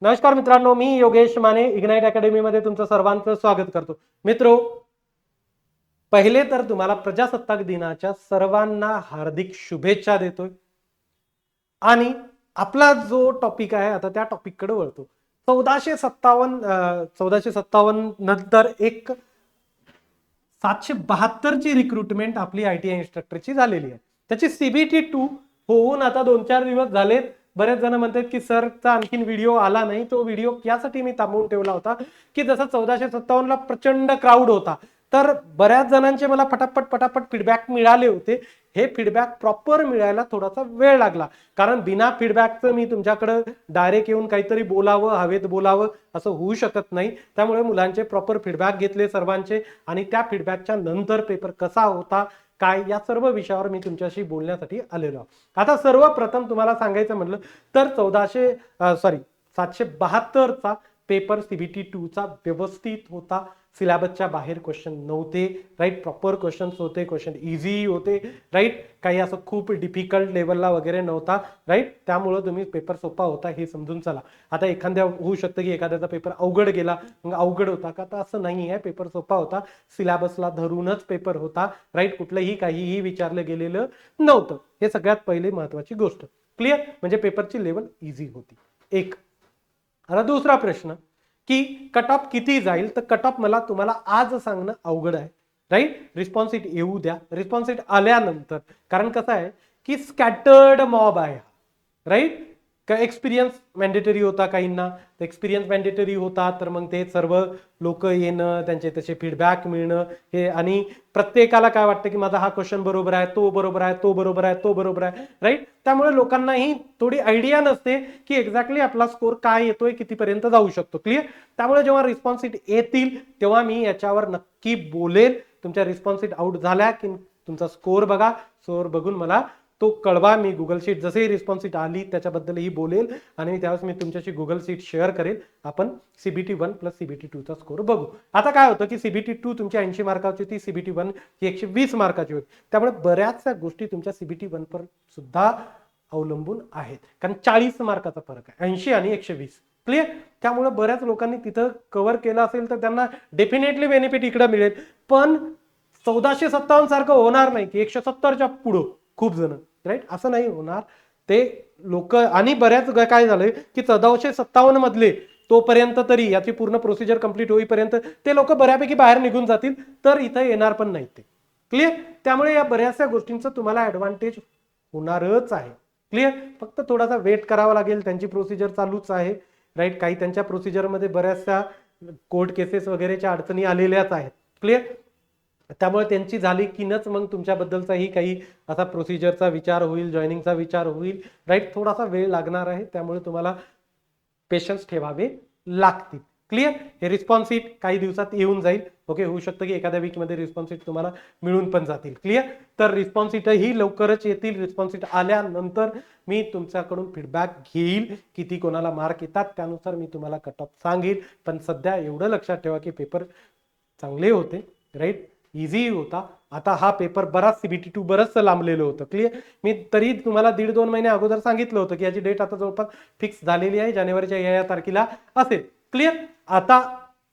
नमस्कार मित्रांनो, मी Yogesh Mane ignite academy मध्ये तुमचं सर्वांचं स्वागत करतो. मित्रो, पहिले तर तुम्हाला प्रजासत्ताक दिनाच्या सर्वांना हार्दिक शुभेच्छा देतोय. आणि आपला जो टॉपिक आहे आता त्या टॉपिक कडे वळतो. 1457 नंतर एक 772 ची रिक्रुटमेंट आपली आयटीआय इन्स्ट्रक्टरची झालेली आहे. त्याची CBT2 होऊन आता 2-4 दिवस झालेत. बरेच जण म्हणतात की सरचा आणखीन व्हिडिओ आला नाही. तो व्हिडिओ यासाठी मी थांबवून ठेवला होता की जसं 1457 ला प्रचंड क्राऊड होता, तर बऱ्याच जणांचे मला फटाफट फीडबॅक मिळाले होते. हे फीडबॅक प्रॉपर मिळायला थोडासा वेळ लागला, कारण बिना फीडबॅकचं मी तुमच्याकडे डायरेक्ट येऊन काहीतरी बोलावं, हवेत बोलावं असं होऊ शकत नाही. त्यामुळे मुलांचे प्रॉपर फीडबॅक घेतले सर्वांचे, आणि त्या फीडबॅकच्या नंतर पेपर कसा होता काय या सर्व विषयावर मी तुमच्याशी बोलण्यासाठी आलेलो. आता सर्वप्रथम तुम्हाला सांगायचं म्हटलं तर 772 चा पेपर CBT2 चा व्यवस्थित होता. सिलेबसच्या बाहेर क्वेश्चन नव्हते, राईट. प्रॉपर क्वेश्चन्स होते, क्वेश्चन इझी होते, राईट. काही असं खूप डिफिकल्ट लेवलला वगैरे नव्हता, राईट. त्यामुळे तुम्ही पेपर सोपा होता हे समजून चला. आता एखाद्या होऊ शकतं की एखाद्याचा पेपर अवघड गेला, मग अवघड होता का, तर असं नाही आहे. पेपर सोपा होता, सिलेबसला धरूनच पेपर होता, राईट. कुठलंही काहीही विचारलं गेलेलं नव्हतं. हे सगळ्यात पहिली महत्वाची गोष्ट. क्लिअर? म्हणजे पेपरची लेवल इझी होती. एक. आता दुसरा प्रश्न की कट ऑफ किती जाईल, तर कट ऑफ मला तुम्हाला आज सांगणं अवघड आहे, राईट. रिस्पॉन्स शीट येऊ द्या, रिस्पॉन्स शीट आल्यानंतर, कारण कसं आहे की स्कॅटर्ड मॉब आहे, राईट. का एक्सपिरियन्स मॅन्डेटरी होता काहींना, तर एक्सपिरियन्स मॅन्डेटरी होता, तर मग ते सर्व लोक येणं, त्यांचे तसे फीडबॅक मिळणं, हे. आणि प्रत्येकाला काय वाटतं की माझा हा क्वेश्चन बरोबर आहे, तो बरोबर आहे, तो बरोबर आहे, तो बरोबर आहे, राईट. त्यामुळे लोकांनाही थोडी आयडिया नसते की एक्झॅक्टली आपला स्कोर काय येतोय, कितीपर्यंत जाऊ शकतो. क्लिअर? त्यामुळे जेव्हा रिस्पॉन्स शीट येतील तेव्हा मी याच्यावर नक्की बोलेल. तुमच्या रिस्पॉन्स शीट आउट झाल्या की तुमचा स्कोर बघा, स्कोर बघून मला तो कळवा. मी गुगल शीट जसे रिस्पॉन्स शीट आली त्याच्याबद्दलही बोलेल, आणि त्यावेळेस मी तुमच्याशी गुगल शीट शेअर करेल. आपण CBT1 प्लस CBT2 चा स्कोर बघू. आता काय होतं की CBT2 तुमची 80 मार्काची होती, CBT1 ही 120 मार्काची होती. त्यामुळे बऱ्याचशा गोष्टी तुमच्या CBT1 पर सुद्धा अवलंबून आहेत, कारण 40 मार्काचा फरक आहे, 80 आणि 120. क्लिअर? त्यामुळे बऱ्याच लोकांनी तिथं कव्हर केलं असेल तर त्यांना डेफिनेटली बेनिफिट इकडे मिळेल. पण 1457 सारखं होणार नाही की 170च्या पुढं खूप जण, राईट. असं नाही होणार. ते लोक, आणि बऱ्याच काय झालंय की 1457 मधले तोपर्यंत तरी याची पूर्ण प्रोसिजर कंप्लीट होईपर्यंत ते लोक बऱ्यापैकी बाहेर निघून जातील, तर इथं येणार पण नाही ते. क्लिअर? त्यामुळे या बऱ्याचशा गोष्टींचं तुम्हाला ऍडव्हान्टेज होणारच आहे. क्लिअर? फक्त थोडासा वेट करावा लागेल. त्यांची प्रोसिजर चालूच आहे, राईट. काही त्यांच्या प्रोसिजरमध्ये बऱ्याचशा कोर्ट केसेस वगैरेच्या अडचणी आलेल्याच आहेत. क्लिअर? त्यामुळे त्यांची झाली कीनच मग तुमच्याबद्दलचाही काही असा प्रोसिजरचा विचार होईल, जॉईनिंगचा विचार होईल, राईट. थोडासा वेळ लागणार आहे, त्यामुळे तुम्हाला पेशन्स ठेवावे लागतील. क्लिअर? हे रिस्पॉन्स शीट काही दिवसात येऊन जाईल. ओके, होऊ शकतं की एखाद्या वीकमध्ये रिस्पॉन्स शीट तुम्हाला मिळून पण जातील. क्लिअर? तर रिस्पॉन्स शीट ही लवकरच येतील. रिस्पॉन्स शीट आल्यानंतर मी तुमच्याकडून फीडबॅक घेईल, किती कोणाला मार्क येतात त्यानुसार मी तुम्हाला कट ऑफ सांगेल. पण सध्या एवढं लक्षात ठेवा की पेपर चांगले होते, राईट. इझी होता. आता हा पेपर बराच CBT2 बरंच लांबलेलं होतं. क्लिअर? मी तरी तुम्हाला 1.5-2 महिने अगोदर सांगितलं होतं की याची डेट आता जवळपास फिक्स झालेली आहे, जानेवारीच्या या तारखेला असेल. क्लिअर? आता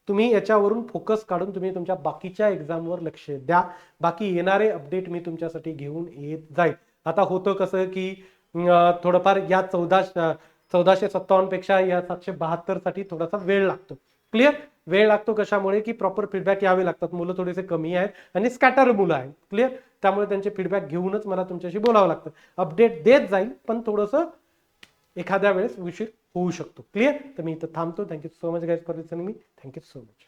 तुम्ही याच्यावरून फोकस काढून तुम्ही तुमच्या बाकीच्या एक्झामवर लक्ष द्या. बाकी येणारे अपडेट मी तुमच्यासाठी घेऊन येत जाईल. आता होतं कसं की थोडंफार या 1457 पेक्षा या 772 साठी थोडासा वेळ लागतो. क्लिअर? वेळ लागतो कशामुळे की प्रॉपर फीडबॅक यावे लागतात. मुलं थोडेसे कमी आहेत आणि स्कॅटर मुलं आहेत. क्लिअर? त्यामुळे त्यांचे फीडबॅक घेऊनच मला तुमच्याशी बोलावं लागतं. अपडेट देत जाईल, पण थोडंसं एखाद्या वेळेस उशीर होऊ शकतो. क्लिअर? तर मी इथं थांबतो. Thank you so much guys for listening me. Thank you so much.